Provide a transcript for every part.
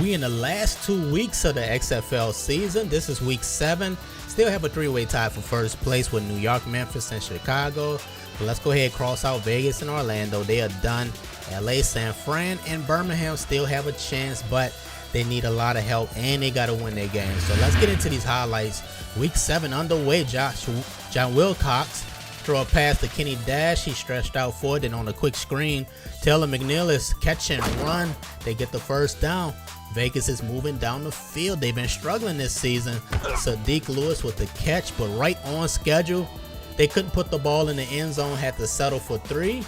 We in the last 2 weeks of the XFL season. This is week 7. Still have a 3-way tie for first place with New York, Memphis, and Chicago. But let's go ahead and cross out Vegas and Orlando. They are done. LA, San Fran, and Birmingham still have a chance, but they need a lot of help and they got to win their game. So let's get into these highlights. Week 7 underway. John Wilcox throw a pass to Kenny Dash. He stretched out forward and on a quick screen, Taylor McNeil catch and run. They get the first down. Vegas is moving down the field. They've been struggling this season. Sadiq Lewis with the catch, but right on schedule. They couldn't put the ball in the end zone, had to settle for 3.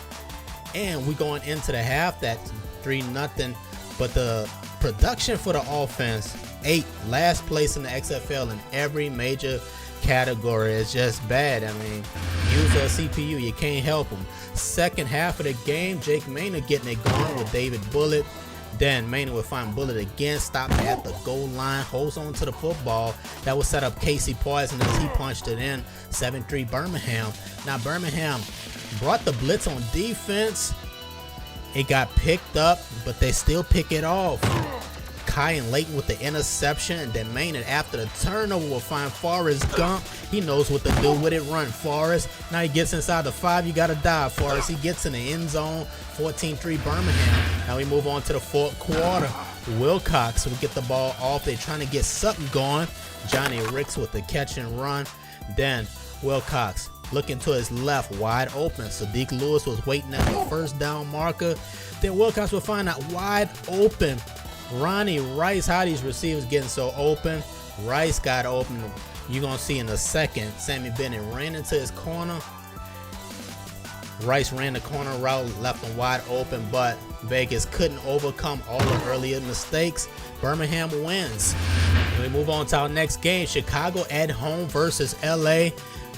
And we going into the half, that's 3-0. But the production for the offense, 8, last place in the XFL in every major category. Is just bad. I mean, use a CPU, you can't help them. Second half of the game, Jake Maynard getting it going with David Bullitt. Then Maynard will find Bullitt again, stop at the goal line, holds on to the football. That will set up Casey Poison as he punched it in. 7-3 Birmingham. Now Birmingham brought the blitz on defense. It got picked up, but they still pick it off. Kai and Layton with the interception, and then Maynard after the turnover will find Forrest Gump. He knows what to do with it. Run, Forrest. Now he gets inside the 5. You got to dive, Forrest. He gets in the end zone. 14-3 Birmingham. Now we move on to the fourth quarter. Wilcox will get the ball off. They're trying to get something going. Johnny Ricks with the catch and run. Then Wilcox looking to his left, wide open. Sadiq Lewis was waiting at the first down marker. Then Wilcox will find that wide open Ronnie Rice. How these receivers getting so open? Rice got open. You're going to see in a second. Sammy Bennett ran into his corner. Rice ran the corner route, left him wide open, but Vegas couldn't overcome all the earlier mistakes. Birmingham wins. And we move on to our next game. Chicago at home versus LA.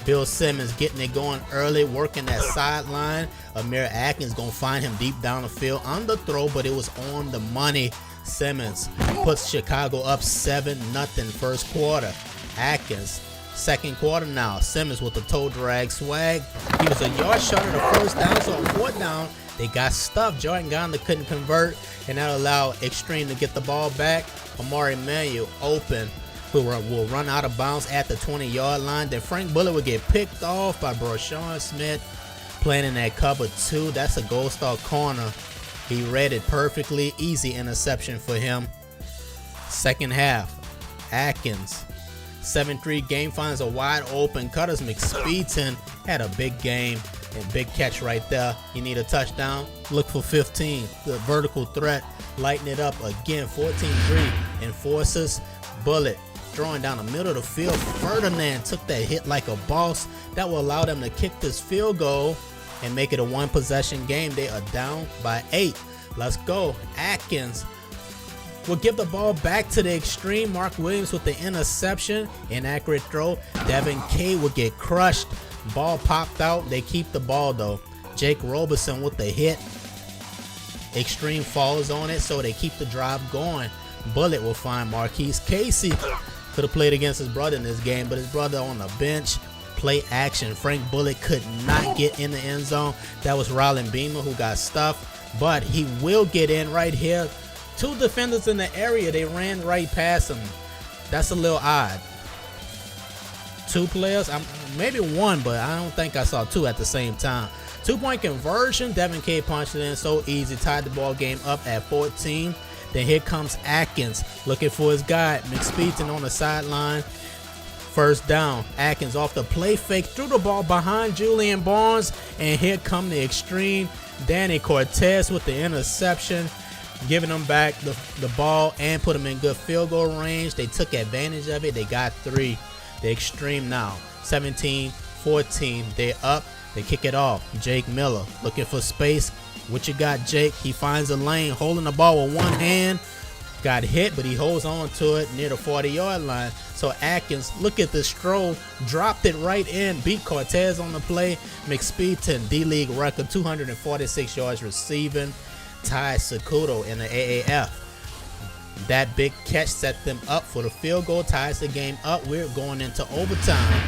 Bill Simmons getting it going early, working that sideline. Amir Atkins going to find him deep down the field on the throw, but it was on the money. Simmons puts Chicago up 7-0 first quarter. Atkins, second quarter now. Simmons with the toe drag swag. He was a yard short of the first down, so on fourth down, they got stuffed. Jordan Gondler couldn't convert, and that allowed Xtreme to get the ball back. Amari Manuel open, who will run out of bounds at the 20-yard line. Then Frank Bullitt will get picked off by Broshawn Smith, playing in that cover 2. That's a Gold Star corner. He read it perfectly. Easy interception for him. Second half, Atkins. 7-3 game finds a wide open. Cutters McSpeeton had a big game and big catch right there. You need a touchdown. Look for 15. The vertical threat. Lighten it up again. 14-3. Enforcers. Bullitt throwing down the middle of the field. Ferdinand took that hit like a boss. That will allow them to kick this field goal and make it a 1-possession game. They are down by 8. Let's go. Atkins will give the ball back to the Xtreme. Mark Williams with the interception. Inaccurate throw. Devin K will get crushed. Ball popped out. They keep the ball though. Jake Roberson with the hit. Xtreme falls on it, so they keep the drive going. Bullitt will find Marquise Casey. Could have played against his brother in this game, but his brother on the bench. Play action. Frank Bullitt could not get in the end zone. That was Rylan Beamer who got stuffed, but he will get in right here. 2 defenders in the area. They ran right past him. That's a little odd. 2 players, maybe 1, but I don't think I saw 2 at the same time. 2-point conversion. Devin K punched it in so easy. Tied the ball game up at 14. Then here comes Atkins looking for his guy. McSpeeton on the sideline. First down. Atkins off the play fake, threw the ball behind Julian Barnes, and here come the Xtreme. Danny Cortez with the interception, giving them back the ball and put them in good field goal range. They took advantage of it. They got 3. The Xtreme now 17-14. They're up. They kick it off. Jake Miller looking for space. What you got, Jake? He finds a lane, holding the ball with one hand. Got hit, but he holds on to it near the 40-yard line. So Atkins, look at this throw, dropped it right in, beat Cortez on the play. McSpeeton, D-League record, 246 yards receiving. Ty Sakuto in the AAF. That big catch set them up for the field goal, ties the game up. We're going into overtime.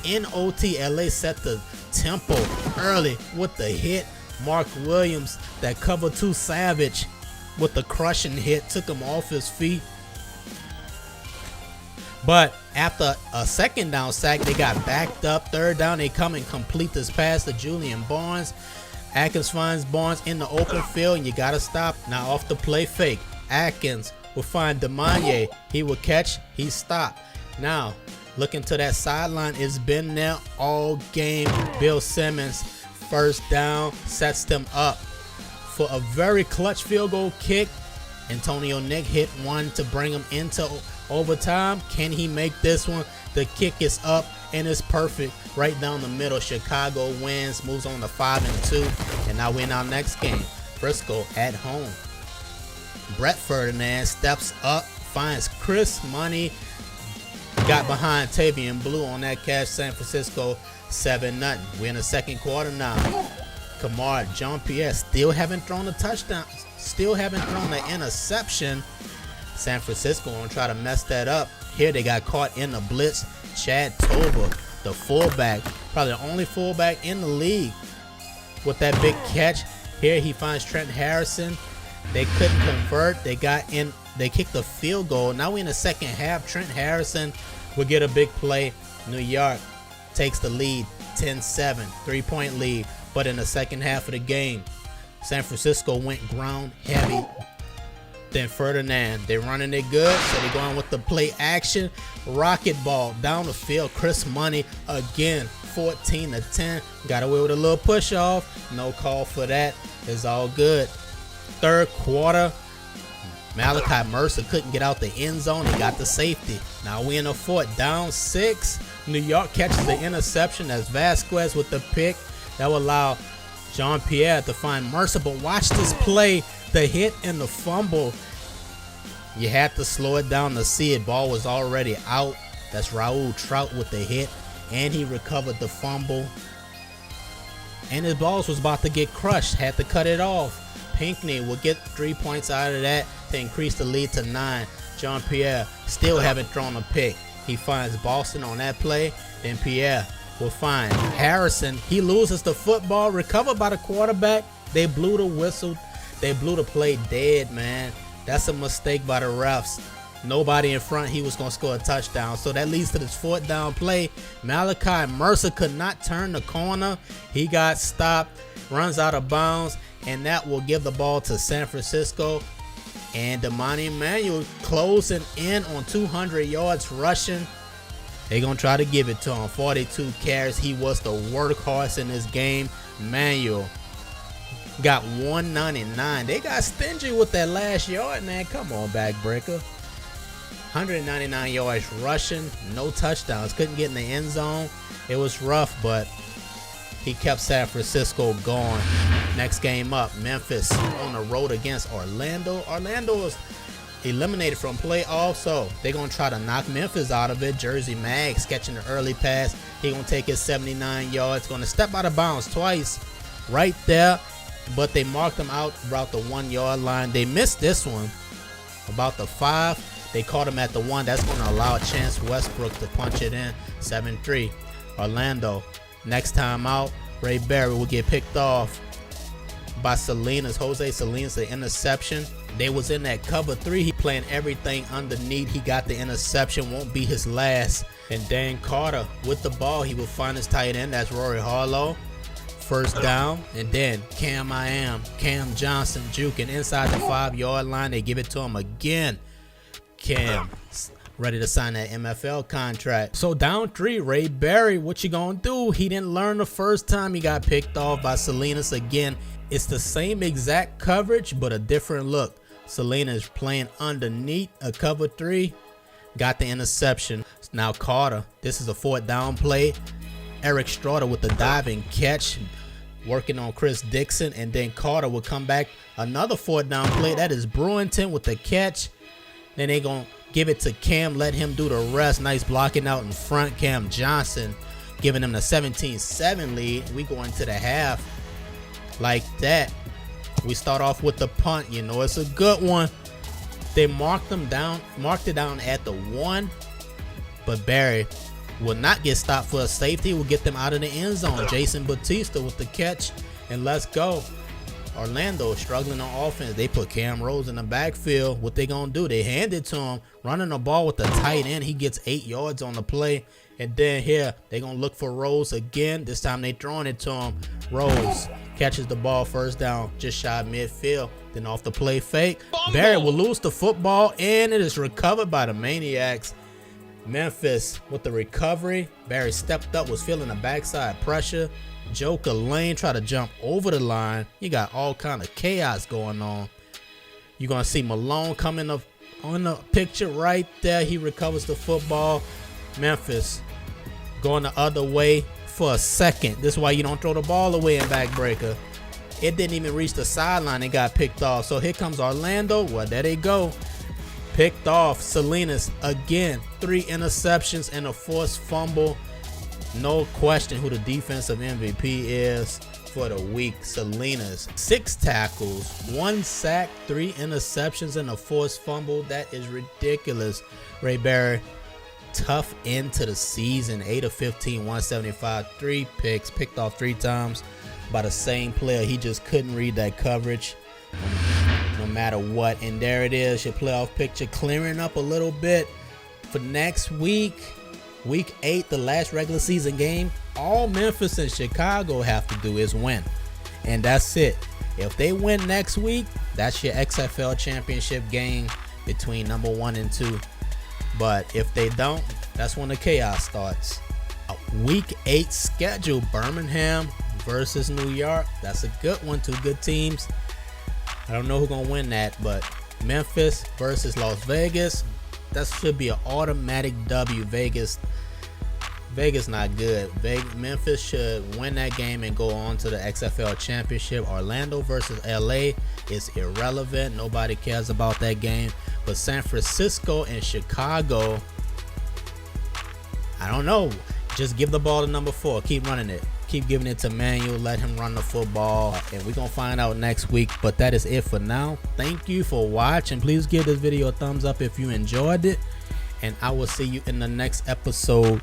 In OT, LA set the tempo early with the hit. Mark Williams, that cover 2 savage. with the crushing hit, took him off his feet. But after a second down sack, they got backed up. Third down, they come and complete this pass to Julian Barnes. Atkins finds Barnes in the open field, and you got to stop. Now off the play fake, Atkins will find Demanye. He will catch, he stopped. Now, looking to that sideline, it's been there all game. Bill Simmons, first down, sets them up for a very clutch field goal kick. Antonio Nick hit one to bring him into overtime. Can he make this one? The kick is up and it's perfect right down the middle. Chicago wins, moves on to 5-2, and now we're in our next game. Frisco at home. Brett Ferdinand steps up, finds Chris Money, got behind Tavian Blue on that catch. San Francisco 7-0. We're in the second quarter now. Kamar Jean-Pierre still haven't thrown a touchdown, still haven't thrown an interception. San Francisco gonna try to mess that up. Here they got caught in the blitz. Chad Tober, the fullback, probably the only fullback in the league, with that big catch. Here he finds Trent Harrison. They couldn't convert. They got in. They kicked the field goal. Now we in the second half. Trent Harrison will get a big play. New York takes the lead, 10-7, 3-point lead. But in the second half of the game, San Francisco went ground heavy. Then Ferdinand, they're running it good, so they're going with the play action. Rocket ball down the field. Chris Money again, 14-10. Got away with a little push off. No call for that. It's all good. Third quarter, Malachi Mercer couldn't get out the end zone. He got the safety. Now we in a fourth, down 6. New York catches the interception. That's Vasquez with the pick. That will allow Jean-Pierre to find Mercer. But watch this play, the hit and the fumble. You had to slow it down to see it. Ball was already out. That's Raul Trout with the hit, and he recovered the fumble. And his balls was about to get crushed. Had to cut it off. Pinckney will get 3 points out of that to increase the lead to 9. Jean-Pierre still haven't thrown a pick. He finds Boston on that play. Then Pierre will find Harrison. He loses the football, recovered by the quarterback. They blew the whistle. They blew the play dead, man. That's a mistake by the refs. Nobody in front. He was going to score a touchdown. So that leads to this fourth down play. Malachi Mercer could not turn the corner. He got stopped, runs out of bounds, and that will give the ball to San Francisco. And Damani Emmanuel closing in on 200 yards rushing. They're going to try to give it to him. 42 carries. He was the workhorse in this game. Emmanuel got 199. They got stingy with that last yard, man. Come on, Backbreaker. 199 yards rushing, no touchdowns. Couldn't get in the end zone. It was rough, but he kept San Francisco going. Next game up, Memphis on the road against Orlando. Orlando is eliminated from playoffs, so they're going to try to knock Memphis out of it. Jersey Maggs catching the early pass. He's going to take his 79 yards. Going to step out of bounds twice right there, but they marked him out about the 1 yard line. They missed this one about the 5. They caught him at the 1. That's going to allow Chance Westbrook to punch it in. 7-3. Orlando. Next time out, Ray Barry will get picked off by Salinas. Jose Salinas, the interception. They was in that cover 3. He playing everything underneath. He got the interception. Won't be his last. And Dan Carter with the ball. He will find his tight end. That's Rory Harlow. First down. And then Cam Johnson juking inside the 5 yard line. They give it to him again. Cam ready to sign that MFL contract. So down 3, Ray Barry, what you gonna do? He didn't learn the first time. He got picked off by Salinas again. It's the same exact coverage, but a different look. Salinas playing underneath a cover 3. Got the interception. Now Carter, this is a 4th down play. Eric Straughter with the diving catch, working on Chris Dixon, and then Carter will come back. Another 4th down play. That is Brewington with the catch. Then they gonna give it to Cam, let him do the rest. Nice blocking out in front. Cam Johnson giving them the 17-7 lead. We go into the half like that. We start off with the punt. You know, it's a good one. They marked it down at the 1, but Barry will not get stopped for a safety. Will get them out of the end zone. Jason Batista with the catch, and let's go. Orlando struggling on offense. They put Cam Rose in the backfield. What they gonna do? They hand it to him, running the ball with the tight end. He gets 8 yards on the play. And then here, they gonna look for Rose again. This time they throwing it to him. Rose catches the ball, first down, just shy of midfield. Then off the play fake, Fumble. Barrett will lose the football, and it is recovered by the Maniax. Memphis with the recovery. Barry stepped up, was feeling the backside pressure. Joker Lane tried to jump over the line. You got all kind of chaos going on. You're going to see Malone coming up on the picture right there. He recovers the football. Memphis going the other way for a second. This is why you don't throw the ball away in Backbreaker. It didn't even reach the sideline. It got picked off. So here comes Orlando. Well, there they go. Picked off. Salinas again. 3 interceptions and a forced fumble. No question who the defensive MVP is for the week. Salinas. 6 tackles, 1 sack, 3 interceptions, and a forced fumble. That is ridiculous. Ray Barry, tough end to the season. 8 of 15, 175, 3 picks. Picked off 3 times by the same player. He just couldn't read that coverage no matter what. And there it is, your playoff picture clearing up a little bit for next week. Week 8, the last regular season game, all Memphis and Chicago have to do is win. And that's it. If they win next week, that's your XFL championship game between number 1 and 2. But if they don't, that's when the chaos starts. Week 8 schedule, Birmingham versus New York. That's a good one. 2 good teams. I don't know who's going to win that, but Memphis versus Las Vegas. That should be an automatic W. Vegas not good. Memphis should win that game and go on to the XFL championship. Orlando versus LA is irrelevant. Nobody cares about that game. But San Francisco and Chicago, I don't know. Just give the ball to number 4. Keep running it. Keep giving it to Manuel. Let him run the football. And we're going to find out next week. But that is it for now. Thank you for watching. Please give this video a thumbs up if you enjoyed it. And I will see you in the next episode.